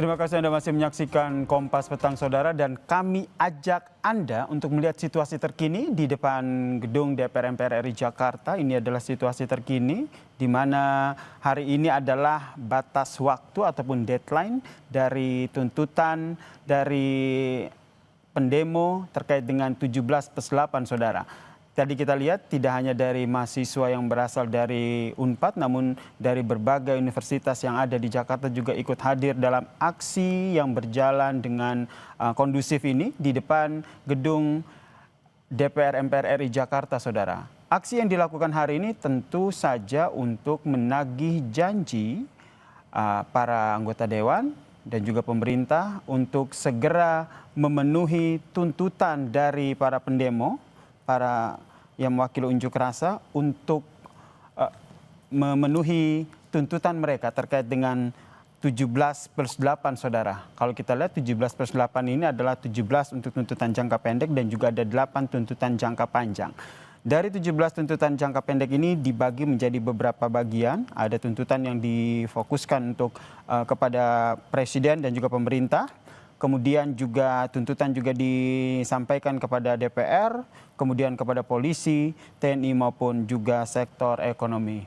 Terima kasih Anda masih menyaksikan Kompas Petang Saudara, dan kami ajak Anda untuk melihat situasi terkini di depan gedung DPR MPR RI Jakarta. Ini adalah situasi terkini di mana hari ini adalah batas waktu ataupun deadline dari tuntutan dari pendemo terkait dengan 17+8 Saudara. Tadi kita lihat tidak hanya dari mahasiswa yang berasal dari Unpad, namun dari berbagai universitas yang ada di Jakarta juga ikut hadir dalam aksi yang berjalan dengan kondusif ini di depan gedung DPR MPR RI Jakarta, Saudara. Aksi yang dilakukan hari ini tentu saja untuk menagih janji para anggota dewan dan juga pemerintah untuk segera memenuhi tuntutan dari para pendemo, para yang mewakili unjuk rasa, untuk memenuhi tuntutan mereka terkait dengan 17+8 Saudara. Kalau kita lihat 17+8 ini adalah 17 untuk tuntutan jangka pendek dan juga ada 8 tuntutan jangka panjang. Dari 17 tuntutan jangka pendek ini dibagi menjadi beberapa bagian. Ada tuntutan yang difokuskan untuk kepada presiden dan juga pemerintah. Kemudian juga tuntutan juga disampaikan kepada DPR, kemudian kepada polisi, TNI maupun juga sektor ekonomi.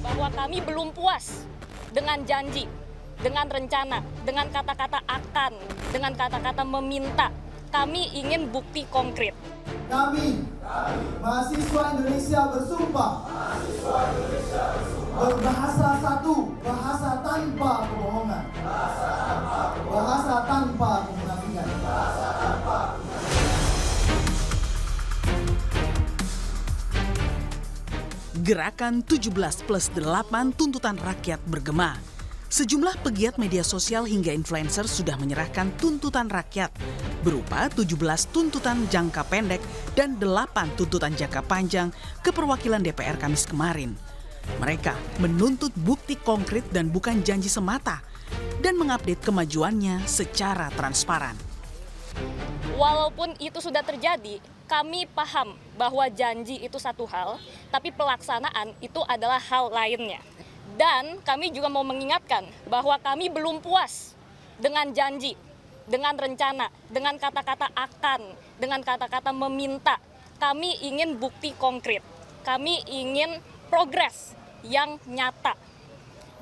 Bahwa kami belum puas dengan janji, dengan rencana, dengan kata-kata akan, dengan kata-kata meminta. Kami ingin bukti konkret. Kami, mahasiswa Indonesia bersumpah berbahasa satu, bahasa tanpa kebohongan, bahasa tanpa kemunafikan. Gerakan 17+8 tuntutan rakyat bergema. Sejumlah pegiat media sosial hingga influencer sudah menyerahkan tuntutan rakyat berupa 17 tuntutan jangka pendek dan 8 tuntutan jangka panjang ke perwakilan DPR Kamis kemarin. Mereka menuntut bukti konkret dan bukan janji semata dan mengupdate kemajuannya secara transparan. Walaupun itu sudah terjadi, kami paham bahwa janji itu satu hal, tapi pelaksanaan itu adalah hal lainnya. Dan kami juga mau mengingatkan bahwa kami belum puas dengan janji, dengan rencana, dengan kata-kata akan, dengan kata-kata meminta. Kami ingin bukti konkret, kami ingin progres yang nyata.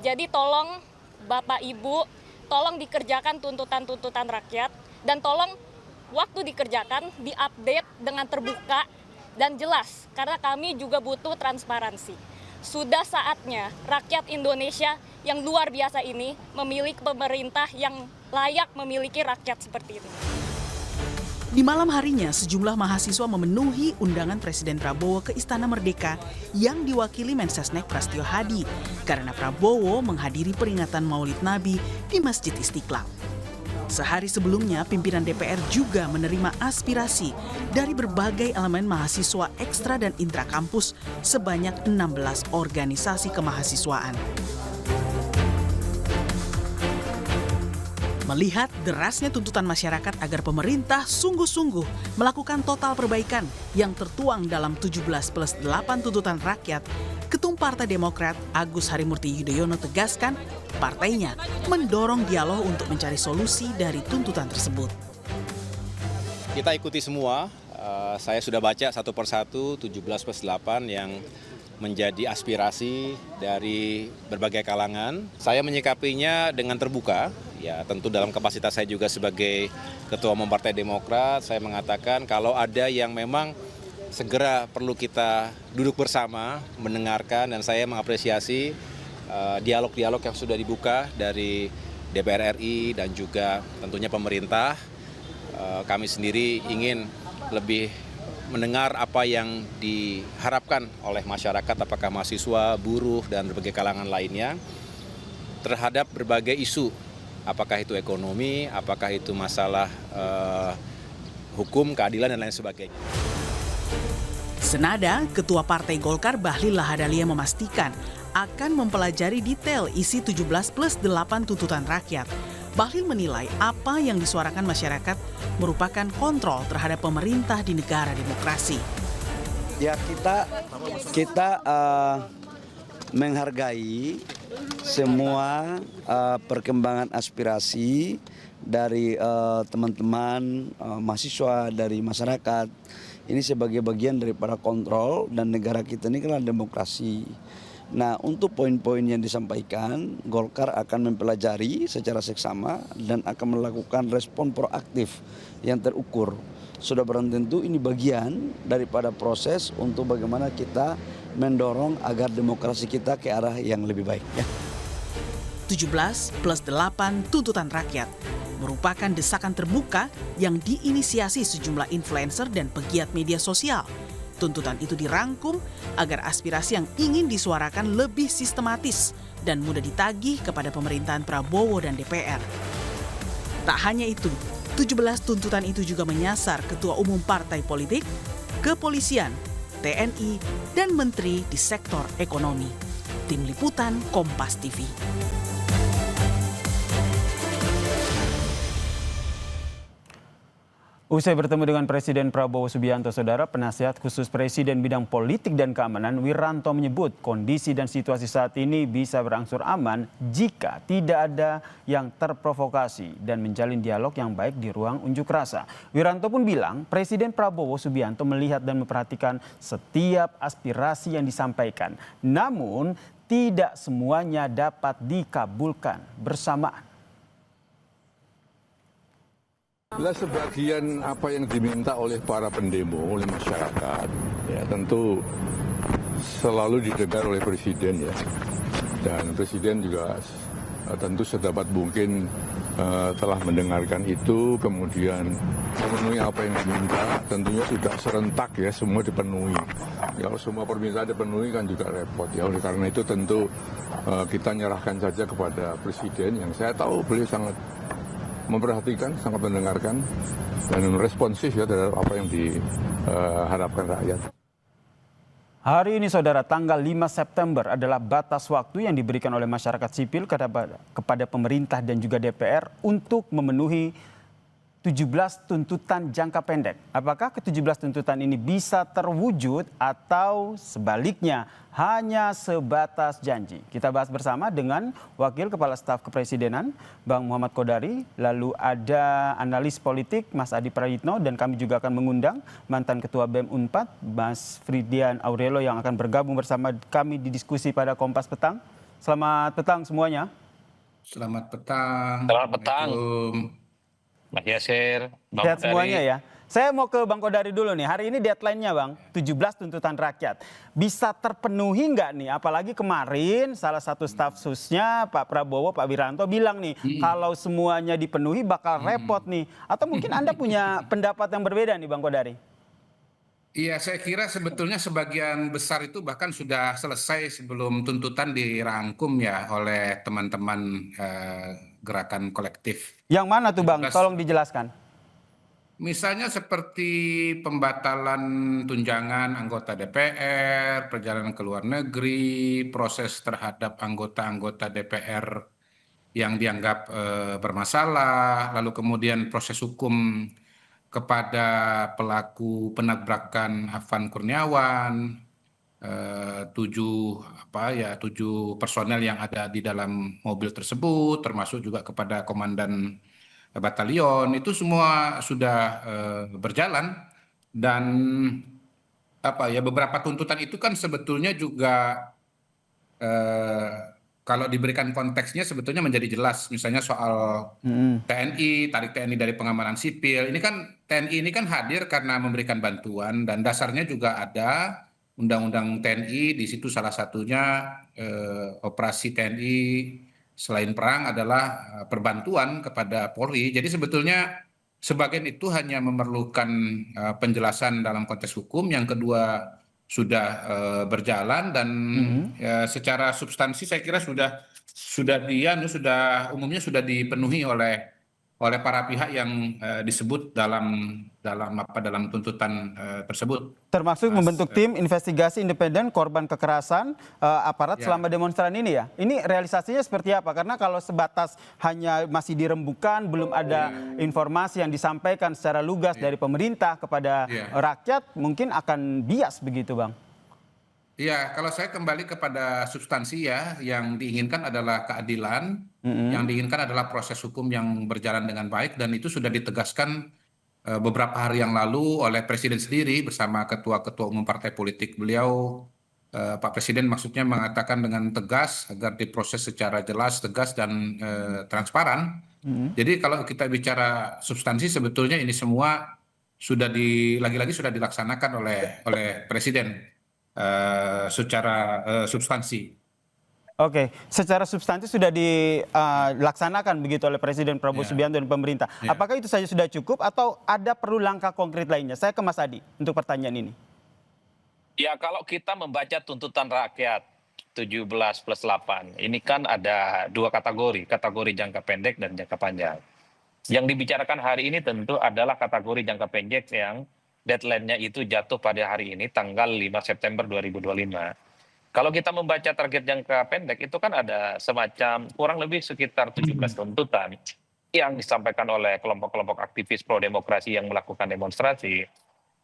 Jadi tolong Bapak Ibu, tolong dikerjakan tuntutan-tuntutan rakyat, dan tolong waktu dikerjakan diupdate dengan terbuka dan jelas, karena kami juga butuh transparansi. Sudah saatnya rakyat Indonesia yang luar biasa ini memiliki pemerintah yang layak memiliki rakyat seperti ini. Di malam harinya, sejumlah mahasiswa memenuhi undangan Presiden Prabowo ke Istana Merdeka yang diwakili Mensesnek Prasetyo Hadi karena Prabowo menghadiri peringatan Maulid Nabi di Masjid Istiqlal. Sehari sebelumnya, pimpinan DPR juga menerima aspirasi dari berbagai elemen mahasiswa ekstra dan intrakampus sebanyak 16 organisasi kemahasiswaan. Melihat derasnya tuntutan masyarakat agar pemerintah sungguh-sungguh melakukan total perbaikan yang tertuang dalam 17+8 tuntutan rakyat, Ketum Partai Demokrat Agus Harimurti Yudhoyono tegaskan partainya mendorong dialog untuk mencari solusi dari tuntutan tersebut. Kita ikuti semua, saya sudah baca satu persatu 17+8 yang menjadi aspirasi dari berbagai kalangan. Saya menyikapinya dengan terbuka, ya tentu dalam kapasitas saya juga sebagai Ketua Umum Partai Demokrat, saya mengatakan kalau ada yang memang segera perlu kita duduk bersama, mendengarkan, dan saya mengapresiasi dialog-dialog yang sudah dibuka dari DPR RI dan juga tentunya pemerintah. Kami sendiri ingin lebih mendengar apa yang diharapkan oleh masyarakat, apakah mahasiswa, buruh, dan berbagai kalangan lainnya terhadap berbagai isu, apakah itu ekonomi, apakah itu masalah hukum, keadilan, dan lain sebagainya. Senada, Ketua Partai Golkar Bahlil Lahadalia memastikan akan mempelajari detail isi 17+8 tuntutan rakyat. Bahlil menilai apa yang disuarakan masyarakat merupakan kontrol terhadap pemerintah di negara demokrasi. Ya kita menghargai semua perkembangan aspirasi dari teman-teman mahasiswa, dari masyarakat. Ini sebagai bagian daripada kontrol, dan negara kita ini kan demokrasi. Nah, untuk poin-poin yang disampaikan, Golkar akan mempelajari secara seksama dan akan melakukan respon proaktif yang terukur. Sudah barang tentu ini bagian daripada proses untuk bagaimana kita mendorong agar demokrasi kita ke arah yang lebih baik. 17 plus 8 tuntutan rakyat merupakan desakan terbuka yang diinisiasi sejumlah influencer dan pegiat media sosial. Tuntutan itu dirangkum agar aspirasi yang ingin disuarakan lebih sistematis dan mudah ditagih kepada pemerintahan Prabowo dan DPR. Tak hanya itu, 17 tuntutan itu juga menyasar ketua umum partai politik, kepolisian, TNI, dan menteri di sektor ekonomi. Tim Liputan Kompas TV. Usai bertemu dengan Presiden Prabowo Subianto, Saudara, penasihat khusus Presiden bidang politik dan keamanan Wiranto menyebut kondisi dan situasi saat ini bisa berangsur aman jika tidak ada yang terprovokasi dan menjalin dialog yang baik di ruang unjuk rasa. Wiranto pun bilang Presiden Prabowo Subianto melihat dan memperhatikan setiap aspirasi yang disampaikan. Namun tidak semuanya dapat dikabulkan bersamaan. Bila sebagian apa yang diminta oleh para pendemo, oleh masyarakat, ya tentu selalu didengar oleh Presiden ya. Dan Presiden juga tentu sedapat mungkin telah mendengarkan itu, kemudian memenuhi apa yang diminta, tentunya tidak serentak ya, semua dipenuhi. Ya, kalau semua permintaan dipenuhi kan juga repot ya. Oleh karena itu tentu kita nyerahkan saja kepada Presiden yang saya tahu beliau sangat memperhatikan, sangat mendengarkan, dan responsif ya terhadap apa yang diharapkan rakyat. Hari ini, Saudara, tanggal 5 September adalah batas waktu yang diberikan oleh masyarakat sipil kepada pemerintah dan juga DPR untuk memenuhi 17 tuntutan jangka pendek. Apakah ke-17 tuntutan ini bisa terwujud atau sebaliknya hanya sebatas janji? Kita bahas bersama dengan Wakil Kepala Staf Kepresidenan, Bang Muhammad Kodari. Lalu ada analis politik, Mas Adi Prayitno. Dan kami juga akan mengundang mantan Ketua BEM Unpad, Mas Fridian Aurelo, yang akan bergabung bersama kami di diskusi pada Kompas Petang. Selamat petang semuanya. Selamat petang. Selamat petang. Mas Yasir, Bang Sehat semuanya ya. Saya mau ke Bang Kodari dulu nih. Hari ini deadline-nya, Bang, 17 tuntutan rakyat. Bisa terpenuhi nggak nih? Apalagi kemarin salah satu staf susnya Pak Prabowo, Pak Wiranto bilang nih, kalau semuanya dipenuhi bakal repot nih. Atau mungkin Anda punya pendapat yang berbeda nih, Bang Kodari? Iya, saya kira sebetulnya sebagian besar itu bahkan sudah selesai sebelum tuntutan dirangkum ya oleh teman-teman gerakan kolektif. Yang mana tuh, Bang? Tolong dijelaskan. Misalnya seperti pembatalan tunjangan anggota DPR, perjalanan ke luar negeri, proses terhadap anggota-anggota DPR yang dianggap bermasalah, lalu kemudian proses hukum kepada pelaku penabrakan Afan Kurniawan, 7 personel yang ada di dalam mobil tersebut, termasuk juga kepada komandan batalion, itu semua sudah berjalan. Dan beberapa tuntutan itu kan sebetulnya juga kalau diberikan konteksnya sebetulnya menjadi jelas. Misalnya soal TNI, tarik TNI dari pengamanan sipil. Ini kan TNI ini kan hadir karena memberikan bantuan, dan dasarnya juga ada Undang-Undang TNI. Di situ salah satunya operasi TNI selain perang adalah perbantuan kepada Polri. Jadi sebetulnya sebagian itu hanya memerlukan penjelasan dalam konteks hukum. Yang kedua sudah berjalan, dan secara substansi saya kira umumnya sudah dipenuhi oleh oleh para pihak yang disebut dalam tuntutan tersebut. Termasuk Mas, membentuk tim investigasi independen korban kekerasan aparat Ya. selama demonstran ini ya. Ini realisasinya seperti apa? Karena kalau sebatas hanya masih dirembukan, belum ada informasi yang disampaikan secara lugas dari pemerintah kepada rakyat, mungkin akan bias begitu, Bang. Iya, kalau saya kembali kepada substansi ya, yang diinginkan adalah keadilan, yang diinginkan adalah proses hukum yang berjalan dengan baik, dan itu sudah ditegaskan beberapa hari yang lalu oleh Presiden sendiri bersama ketua-ketua umum partai politik. Beliau, Pak Presiden maksudnya mengatakan dengan tegas agar diproses secara jelas, tegas, dan transparan. Jadi kalau kita bicara substansi, sebetulnya ini semua sudah lagi-lagi sudah dilaksanakan oleh Presiden. Secara substansi. Oke, secara substansi sudah dilaksanakan begitu oleh Presiden Prabowo Subianto dan pemerintah. Apakah itu saja sudah cukup atau ada perlu langkah konkret lainnya? Saya ke Mas Adi untuk pertanyaan ini. Ya, kalau kita membaca tuntutan rakyat 17+8, ini kan ada dua kategori jangka pendek dan jangka panjang. Yang dibicarakan hari ini tentu adalah kategori jangka pendek yang deadline-nya itu jatuh pada hari ini tanggal 5 September 2025. Kalau kita membaca target jangka pendek itu kan ada semacam kurang lebih sekitar 17 tuntutan yang disampaikan oleh kelompok-kelompok aktivis pro demokrasi yang melakukan demonstrasi.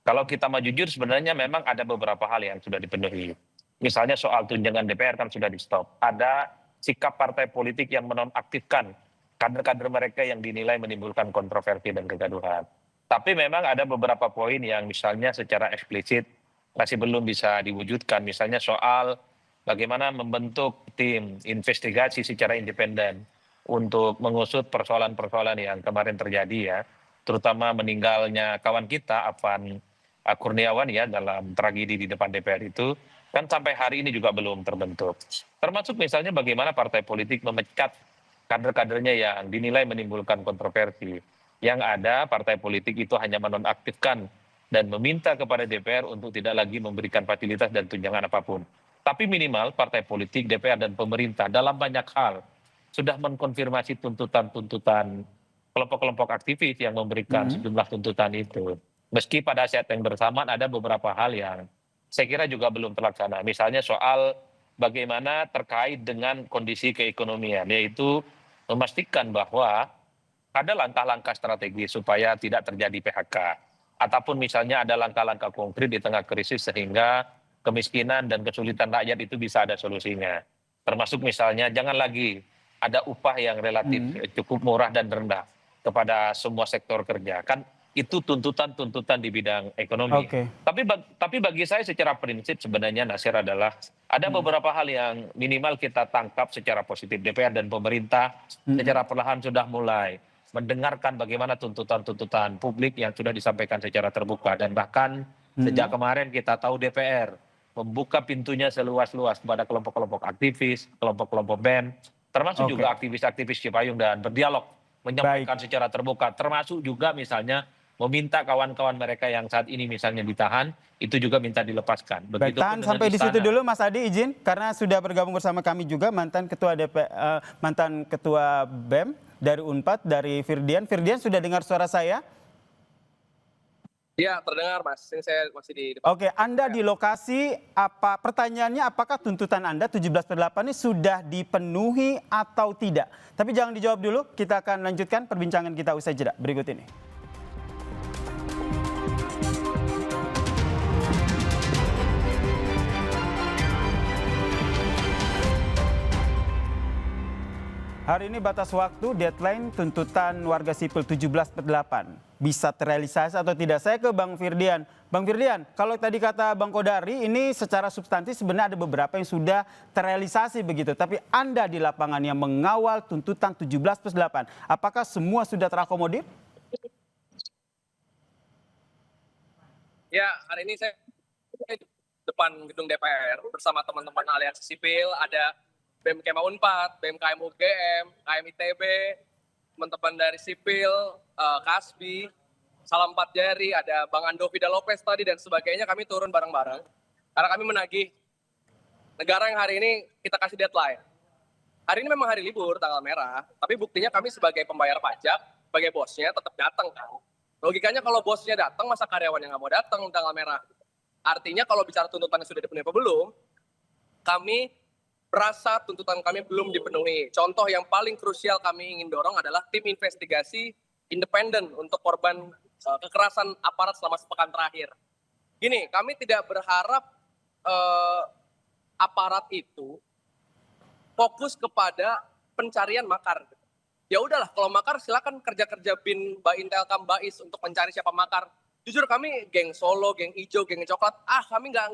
Kalau kita mau jujur sebenarnya memang ada beberapa hal yang sudah dipenuhi. Misalnya soal tunjangan DPR kan sudah di stop. Ada sikap partai politik yang menonaktifkan kader-kader mereka yang dinilai menimbulkan kontroversi dan kegaduhan. Tapi memang ada beberapa poin yang misalnya secara eksplisit masih belum bisa diwujudkan. Misalnya soal bagaimana membentuk tim investigasi secara independen untuk mengusut persoalan-persoalan yang kemarin terjadi ya. Terutama meninggalnya kawan kita, Afan Kurniawan ya, dalam tragedi di depan DPR itu. Kan sampai hari ini juga belum terbentuk. Termasuk misalnya bagaimana partai politik memecat kader-kadernya yang dinilai menimbulkan kontroversi. Yang ada partai politik itu hanya menonaktifkan dan meminta kepada DPR untuk tidak lagi memberikan fasilitas dan tunjangan apapun. Tapi minimal partai politik, DPR dan pemerintah dalam banyak hal sudah mengkonfirmasi tuntutan-tuntutan kelompok-kelompok aktivis yang memberikan sejumlah tuntutan itu. Meski pada saat yang bersamaan ada beberapa hal yang saya kira juga belum terlaksana. Misalnya soal bagaimana terkait dengan kondisi keekonomian, yaitu memastikan bahwa ada langkah-langkah strategi supaya tidak terjadi PHK. Ataupun misalnya ada langkah-langkah konkret di tengah krisis sehingga kemiskinan dan kesulitan rakyat itu bisa ada solusinya. Termasuk misalnya jangan lagi ada upah yang relatif cukup murah dan rendah kepada semua sektor kerja. Kan itu tuntutan-tuntutan di bidang ekonomi. Tapi bagi saya secara prinsip sebenarnya Nasir adalah ada beberapa hal yang minimal kita tangkap secara positif. DPR dan pemerintah secara perlahan sudah mulai mendengarkan bagaimana tuntutan-tuntutan publik yang sudah disampaikan secara terbuka. Dan bahkan sejak kemarin kita tahu DPR membuka pintunya seluas-luas kepada kelompok-kelompok aktivis, kelompok-kelompok BEM, termasuk juga aktivis-aktivis Cipayung dan berdialog, menyampaikan secara terbuka, termasuk juga misalnya meminta kawan-kawan mereka yang saat ini misalnya ditahan, itu juga minta dilepaskan. Baik, tahan sampai di situ dulu Mas Adi, izin, karena sudah bergabung bersama kami juga mantan ketua BEM dari Unpad, dari Firdian. Firdian, sudah dengar suara saya? Iya, terdengar Mas. Ini saya masih di depan. Oke, Anda di lokasi, pertanyaannya apakah tuntutan Anda 17/8 ini sudah dipenuhi atau tidak? Tapi jangan dijawab dulu, kita akan lanjutkan perbincangan kita usai jeda berikut ini. Hari ini batas waktu deadline tuntutan warga sipil 17/8 bisa terrealisasi atau tidak. Saya ke Bang Firdian. Bang Firdian, kalau tadi kata Bang Kodari ini secara substansi sebenarnya ada beberapa yang sudah terrealisasi begitu. Tapi Anda di lapangan yang mengawal tuntutan 17/8, apakah semua sudah terakomodir? Ya, hari ini saya di depan gedung DPR bersama teman-teman aliansi sipil, ada BEM Kema Unpad, BMKM UGM, KM ITB, teman-teman dari sipil, Kasbi, Salam Empat Jari, ada Bang Ando Vida Lopez tadi dan sebagainya. Kami turun bareng-bareng karena kami menagih negara yang hari ini kita kasih deadline. Hari ini memang hari libur, tanggal merah, tapi buktinya kami sebagai pembayar pajak sebagai bosnya tetap datang kan. Logikanya kalau bosnya datang, masa karyawannya nggak mau datang tanggal merah. Artinya kalau bicara tuntutannya sudah dipenuhi apa belum, kami merasa tuntutan kami belum dipenuhi. Contoh yang paling krusial kami ingin dorong adalah tim investigasi independen untuk korban kekerasan aparat selama sepekan terakhir. Gini, kami tidak berharap aparat itu fokus kepada pencarian makar. Ya udahlah, kalau makar silakan kerja-kerja bin, Intelkam, Bais untuk mencari siapa makar. Jujur kami geng Solo, geng Ijo, geng Coklat, kami nggak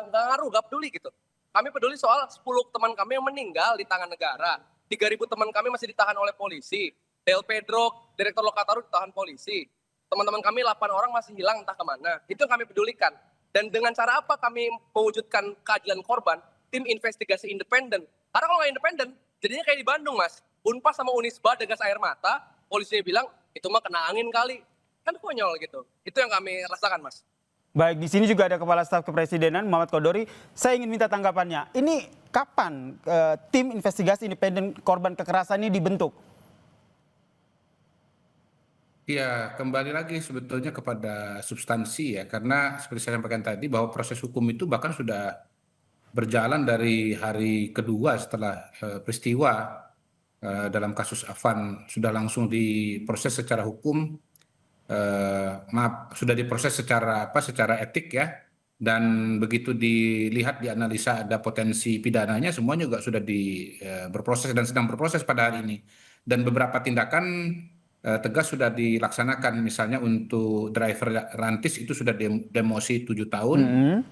ngaruh, nggak peduli gitu. Kami peduli soal 10 teman kami yang meninggal di tangan negara. 3.000 teman kami masih ditahan oleh polisi. Del Pedro, Direktur Lokataru ditahan polisi. Teman-teman kami 8 orang masih hilang entah kemana. Itu yang kami pedulikan. Dan dengan cara apa kami mewujudkan keadilan korban? Tim investigasi independen. Karena kalau nggak independen, jadinya kayak di Bandung, Mas. Unpas sama Unisba dengan air mata, polisinya bilang, itu mah kena angin kali. Kan konyol gitu. Itu yang kami rasakan, Mas. Baik, di sini juga ada Kepala Staf Kepresidenan Muhammad Kodori. Saya ingin minta tanggapannya. Ini kapan tim investigasi independen korban kekerasan ini dibentuk? Ya, kembali lagi sebetulnya kepada substansi ya, karena seperti saya sampaikan tadi bahwa proses hukum itu bahkan sudah berjalan dari hari kedua setelah peristiwa dalam kasus Afan, sudah langsung diproses secara hukum, sudah diproses secara etik ya, dan begitu dilihat dianalisa ada potensi pidananya, semuanya juga sudah berproses dan sedang berproses pada hari ini. Dan beberapa tindakan tegas sudah dilaksanakan, misalnya untuk driver rantis itu sudah demosi 7 tahun,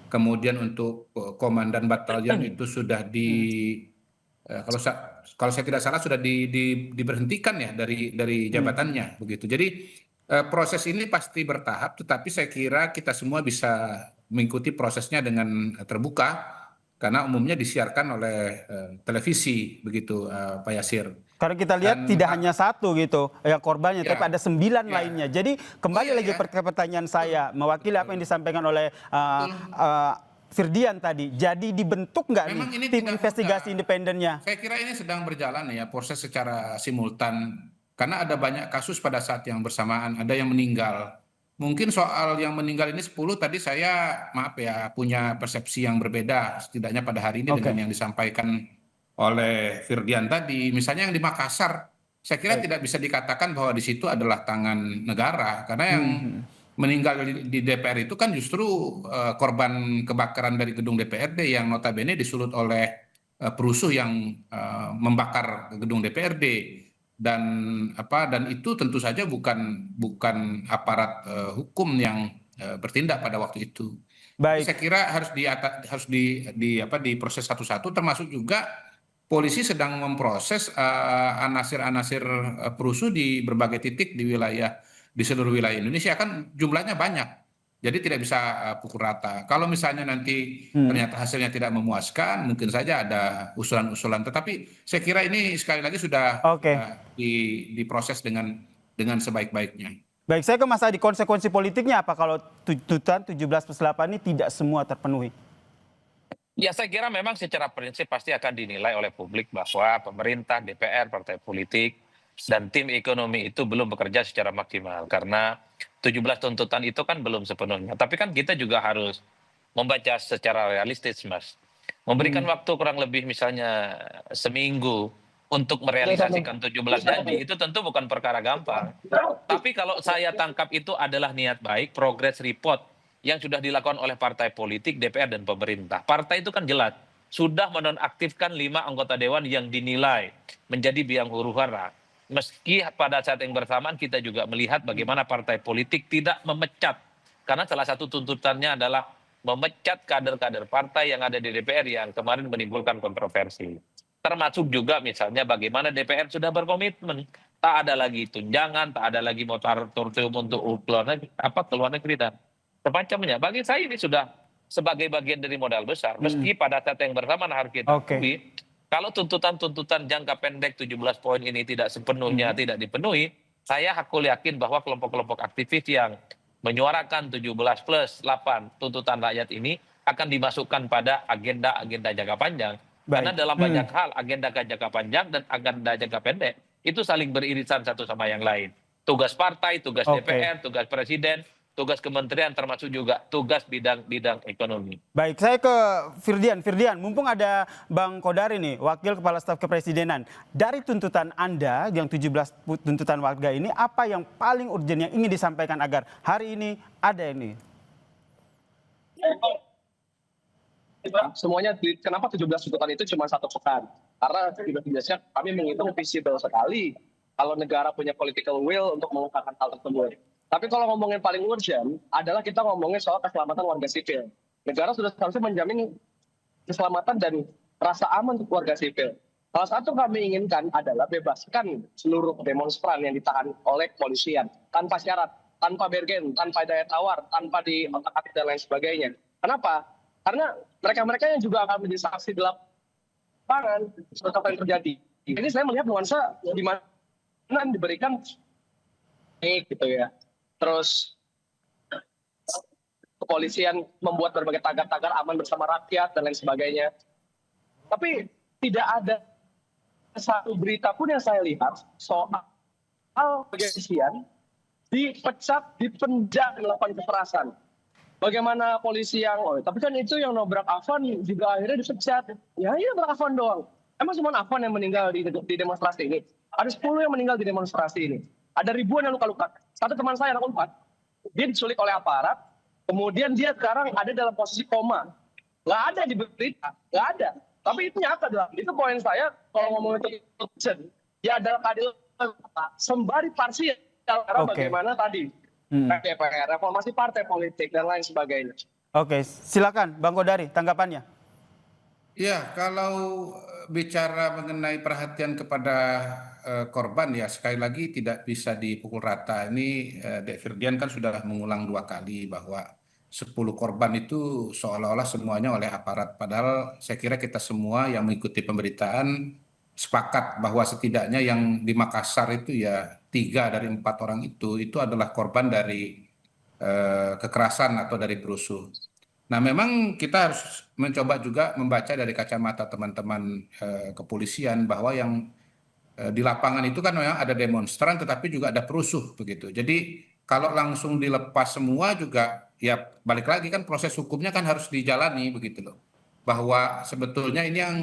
kemudian untuk komandan batalion itu sudah kalau saya tidak salah sudah diberhentikan ya dari jabatannya begitu. Jadi proses ini pasti bertahap, tetapi saya kira kita semua bisa mengikuti prosesnya dengan terbuka karena umumnya disiarkan oleh televisi begitu, Pak Yasir. Karena kita lihat tidak hanya satu gitu ya korbannya, tapi ada 9 lainnya. Jadi kembali lagi ke pertanyaan saya, mewakili apa yang disampaikan oleh Firdian tadi. Jadi dibentuk nggak nih tim investigasi independennya? Saya kira ini sedang berjalan ya, proses secara simultan. Karena ada banyak kasus pada saat yang bersamaan, ada yang meninggal. Mungkin soal yang meninggal ini 10 tadi saya, maaf ya, punya persepsi yang berbeda setidaknya pada hari ini dengan yang disampaikan oleh Firdian tadi. Misalnya yang di Makassar, saya kira tidak bisa dikatakan bahwa di situ adalah tangan negara. Karena yang meninggal di DPR itu kan justru korban kebakaran dari gedung DPRD yang notabene disulut oleh perusuh yang membakar gedung DPRD. Dan itu tentu saja bukan aparat hukum yang bertindak pada waktu itu. Baik. Saya kira harus diproses satu-satu, termasuk juga polisi sedang memproses anasir-anasir perusuh di berbagai titik di seluruh wilayah Indonesia, kan jumlahnya banyak. Jadi tidak bisa pukul rata. Kalau misalnya nanti ternyata hasilnya tidak memuaskan, mungkin saja ada usulan-usulan. Tetapi saya kira ini sekali lagi sudah diproses dengan sebaik-baiknya. Baik, saya ke Mas Adi, konsekuensi politiknya apa kalau tuntutan 17+8 ini tidak semua terpenuhi? Ya, saya kira memang secara prinsip pasti akan dinilai oleh publik bahwa pemerintah, DPR, partai politik, dan tim ekonomi itu belum bekerja secara maksimal. Karena 17 tuntutan itu kan belum sepenuhnya. Tapi kan kita juga harus membaca secara realistis, Mas. Memberikan waktu kurang lebih misalnya seminggu untuk merealisasikan 17 janji, itu tentu bukan perkara gampang. Tapi kalau saya tangkap itu adalah niat baik, progress report yang sudah dilakukan oleh partai politik, DPR, dan pemerintah. Partai itu kan jelas, sudah menonaktifkan 5 anggota dewan yang dinilai menjadi biang huru-hara. Meski pada saat yang bersamaan kita juga melihat bagaimana partai politik tidak memecat. Karena salah satu tuntutannya adalah memecat kader-kader partai yang ada di DPR yang kemarin menimbulkan kontroversi. Termasuk juga misalnya bagaimana DPR sudah berkomitmen. Tak ada lagi tunjangan, tak ada lagi moratorium untuk keluar negeri dan semacamnya. Bagi saya ini sudah sebagai bagian dari modal besar. Meski pada saat yang bersamaan harus kita akui, kalau tuntutan-tuntutan jangka pendek 17 poin ini tidak sepenuhnya tidak dipenuhi, saya yakin bahwa kelompok-kelompok aktivis yang menyuarakan 17+8 tuntutan rakyat ini akan dimasukkan pada agenda-agenda jangka panjang. Karena dalam banyak hal agenda jangka panjang dan agenda jangka pendek itu saling beririsan satu sama yang lain. tugas partai, tugas Oke. DPR, tugas presiden, tugas kementerian, termasuk juga tugas bidang ekonomi. Baik, saya ke Firdian. Firdian, mumpung ada Bang Kodari nih, Wakil Kepala Staf Kepresidenan. Dari tuntutan Anda yang 17 tuntutan warga ini, apa yang paling urgent yang ingin disampaikan agar hari ini ada ini? Semuanya, kenapa 17 tuntutan itu cuma 1 pekan? Karena biasanya kami menghitung visible sekali kalau negara punya political will untuk mengungkapkan hal tersebut. Tapi kalau ngomongin paling urgent adalah kita ngomongin soal keselamatan warga sipil. Negara sudah seharusnya menjamin keselamatan dan rasa aman untuk warga sipil. Salah satu kami inginkan adalah bebaskan seluruh demonstran yang ditahan oleh kepolisian tanpa syarat, tanpa bergen, tanpa daya tawar, tanpa diotak-atik dan lain sebagainya. Kenapa? Karena mereka-mereka yang juga akan menjadi saksi di lapangan seperti apa yang terjadi. Ini saya melihat nuansa di mana diberikan gitu ya. Terus kepolisian membuat berbagai tagar-tagar aman bersama rakyat dan lain sebagainya. Tapi tidak ada satu berita pun yang saya lihat soal kepolisian dipecat, dipenjara, melakukan kekerasan. Bagaimana polisi yang, tapi kan itu yang nobrak Afan juga akhirnya dipecat. Ya ini nobrak Afan doang. Emang cuma Afan yang meninggal di demonstrasi ini? Ada 10 yang meninggal di demonstrasi ini. Ada ribuan yang luka-luka. Satu teman saya anak 4, dia diculik oleh aparat, kemudian dia sekarang ada dalam posisi koma. Nggak ada di berita, nggak ada. Tapi itu nyata dalam. Itu poin saya kalau ngomongin corruption, ya adalah keadilan sembari parsial. Karena bagaimana tadi DPR, reformasi partai politik dan lain sebagainya. Oke, silakan Bang Kodari tanggapannya. Ya, kalau bicara mengenai perhatian kepada korban, ya sekali lagi tidak bisa dipukul rata. Ini Dek Firdian kan sudah mengulang 2 kali bahwa 10 korban itu seolah-olah semuanya oleh aparat. Padahal saya kira kita semua yang mengikuti pemberitaan sepakat bahwa setidaknya yang di Makassar itu ya 3 dari 4 orang itu adalah korban dari kekerasan atau dari perusuh. Nah, memang kita harus mencoba juga membaca dari kacamata teman-teman kepolisian bahwa yang di lapangan itu kan memang ada demonstran tetapi juga ada perusuh begitu. Jadi kalau langsung dilepas semua juga ya balik lagi kan proses hukumnya kan harus dijalani begitu loh. Bahwa sebetulnya ini yang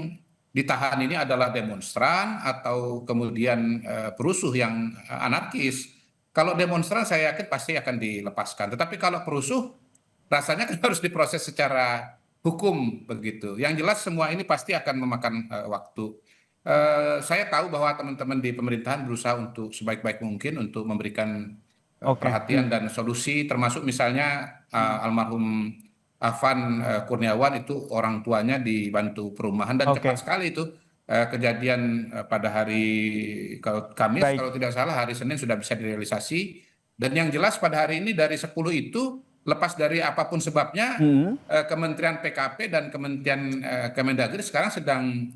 ditahan ini adalah demonstran atau kemudian perusuh yang anarkis. Kalau demonstran saya yakin pasti akan dilepaskan. Tetapi kalau perusuh rasanya kan harus diproses secara hukum begitu. Yang jelas semua ini pasti akan memakan waktu. Saya tahu bahwa teman-teman di pemerintahan berusaha untuk sebaik-baik mungkin untuk memberikan perhatian dan solusi, termasuk misalnya almarhum Afan Kurniawan itu orang tuanya dibantu perumahan dan cepat sekali itu kejadian pada hari Kamis kalau tidak salah hari Senin sudah bisa direalisasi. Dan yang jelas pada hari ini dari 10 itu lepas dari apapun sebabnya Kementerian PKP dan Kementerian Kemendagri sekarang sedang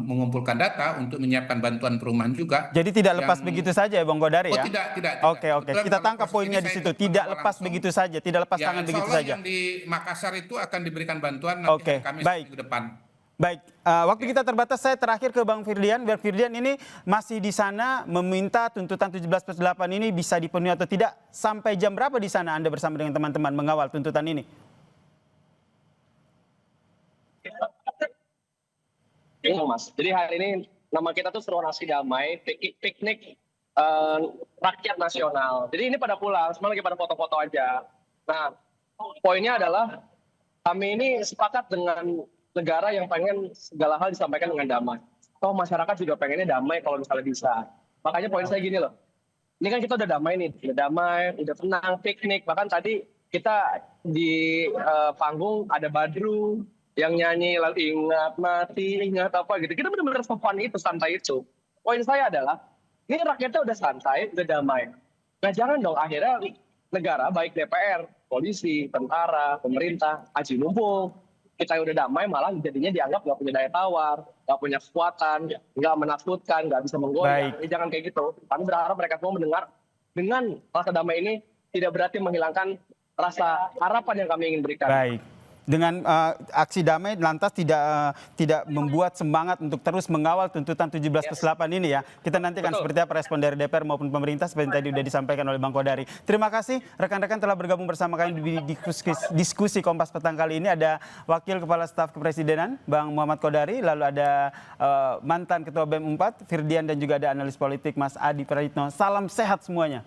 mengumpulkan data untuk menyiapkan bantuan perumahan juga. Jadi tidak lepas begitu saja ya Bang Kodari ya? Tidak. Oke. Kita tangkap poinnya di situ. Tidak lepas begitu saja, tidak lepas tangan begitu saja. Yang di Makassar itu akan diberikan bantuan nanti Kamis minggu depan. Baik, waktu kita terbatas, saya terakhir ke Bang Firdian. Bang Firdian ini masih di sana meminta tuntutan 17+8 ini bisa dipenuhi atau tidak. Sampai jam berapa di sana Anda bersama dengan teman-teman mengawal tuntutan ini? Mas, jadi hari ini nama kita tuh Seruan Aksi Damai, piknik rakyat nasional. Jadi ini pada pulang, semua lagi pada foto-foto aja. Nah, poinnya adalah kami ini sepakat dengan negara yang pengen segala hal disampaikan dengan damai. Toh masyarakat juga pengennya damai kalau misalnya bisa. Makanya poin saya gini loh. Ini kan kita udah damai nih, udah tenang, piknik. Bahkan tadi kita di panggung ada Badru yang nyanyi lalu ingat mati, ingat apa gitu. Kita benar-benar sopan itu, santai itu. Poin saya adalah, ini rakyatnya udah santai, udah damai. Nah jangan dong akhirnya negara, baik DPR, polisi, tentara, pemerintah, aji mumpung. Kita yang udah damai malah jadinya dianggap nggak punya daya tawar, nggak punya kekuatan, nggak menakutkan, nggak bisa menggoyang. Jangan kayak gitu. Kami berharap mereka semua mendengar dengan rasa damai ini tidak berarti menghilangkan rasa harapan yang kami ingin berikan. Baik. dengan aksi damai lantas tidak membuat semangat untuk terus mengawal tuntutan 17+8 ini ya. Kita nantikan seperti apa respon dari DPR maupun pemerintah seperti yang tadi sudah disampaikan oleh Bang Kodari. Terima kasih rekan-rekan telah bergabung bersama kami di diskusi Kompas Petang kali ini. Ada Wakil Kepala Staf Kepresidenan Bang Muhammad Kodari, lalu ada mantan Ketua BEM 4 Firdian, dan juga ada analis politik Mas Adi Praitno. Salam sehat semuanya.